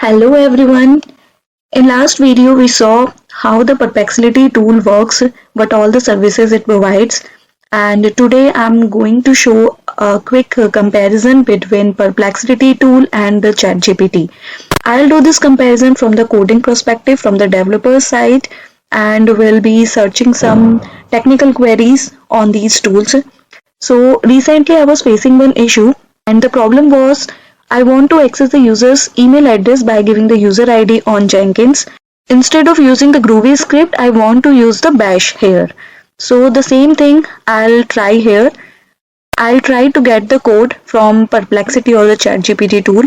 Hello everyone. In last video we saw how the Perplexity tool works, what all the services it provides, and today I'm going to show a quick comparison between Perplexity tool and the ChatGPT. I'll do this comparison from the coding perspective, from the developer side, and will be searching some technical queries on these tools. So recently I was facing one issue and the problem was I want to access the user's email address by giving the user ID on Jenkins. Instead of using the Groovy script, I want to use the bash here. So the same thing I'll try here. I'll try to get the code from Perplexity or the ChatGPT tool.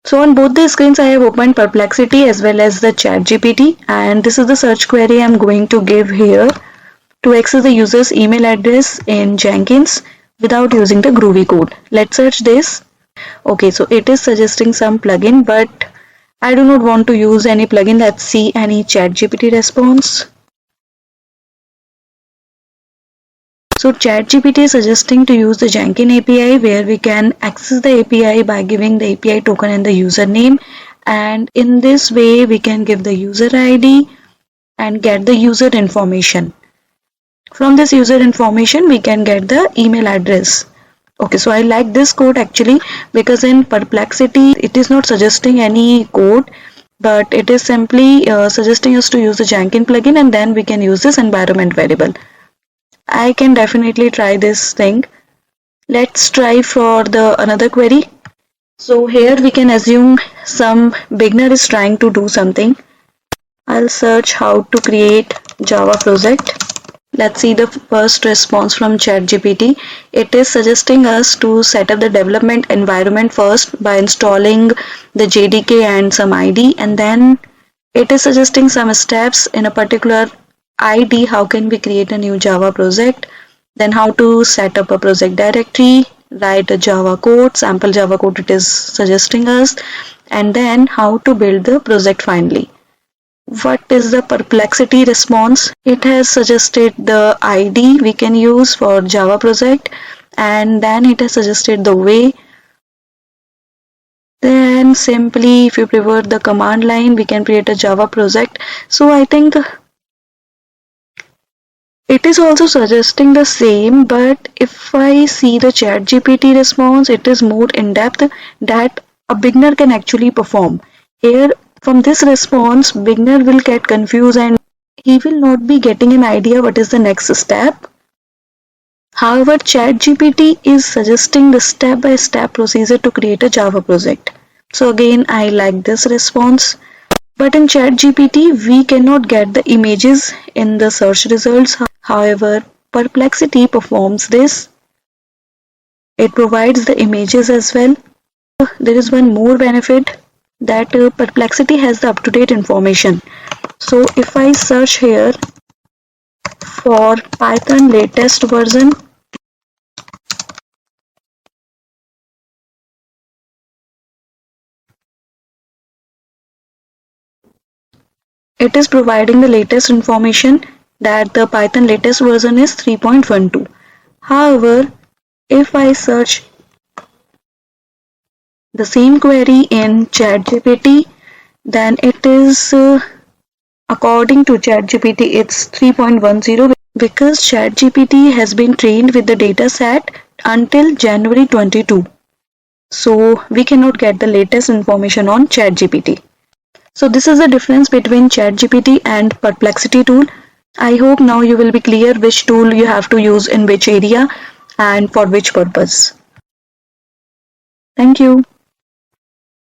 So on both the screens I have opened Perplexity as well as the ChatGPT, and this is the search query I'm going to give here to access the user's email address in Jenkins without using the Groovy code. Let's search this. Okay, so it is suggesting some plugin, but I do not want to use any plugin. Let's see any ChatGPT response. So ChatGPT is suggesting to use the Jenkins API, where we can access the API by giving the API token and the username, and in this way we can give the user ID and get the user information. From this user information we can get the email address. Okay, so I like this code actually because in Perplexity it is not suggesting any code, but it is simply suggesting us to use the Jenkins plugin and then we can use this environment variable. I can definitely try this thing. Let's try for the another query. So here we can assume some beginner is trying to do something. I'll search how to create Java project. Let's see the first response from ChatGPT. It is suggesting us to set up the development environment first by installing the JDK and some ID, and then it is suggesting some steps in a particular ID. How can we create a new Java project? Then how to set up a project directory, write a Java code, sample Java code it is suggesting us, and then how to build the project finally. What is the Perplexity response? It has suggested the ID we can use for Java project, and then it has suggested the way. Then simply if you prefer the command line, we can create a Java project. So I think it is also suggesting the same, but if I see the ChatGPT response, it is more in depth that a beginner can actually perform. Here, from this response, beginner will get confused and he will not be getting an idea what is the next step. However, ChatGPT is suggesting the step-by-step procedure to create a Java project. So again, I like this response. But in ChatGPT, we cannot get the images in the search results. However, Perplexity performs this. It provides the images as well. There is one more benefit that Perplexity has the up-to-date information. So if I search here for Python latest version, it is providing the latest information that the Python latest version is 3.12. However, if I search the same query in ChatGPT, then it is according to ChatGPT it's 3.10 because ChatGPT has been trained with the data set until January 22. So we cannot get the latest information on ChatGPT. So this is the difference between ChatGPT and Perplexity tool. I hope now you will be clear which tool you have to use in which area and for which purpose. Thank you.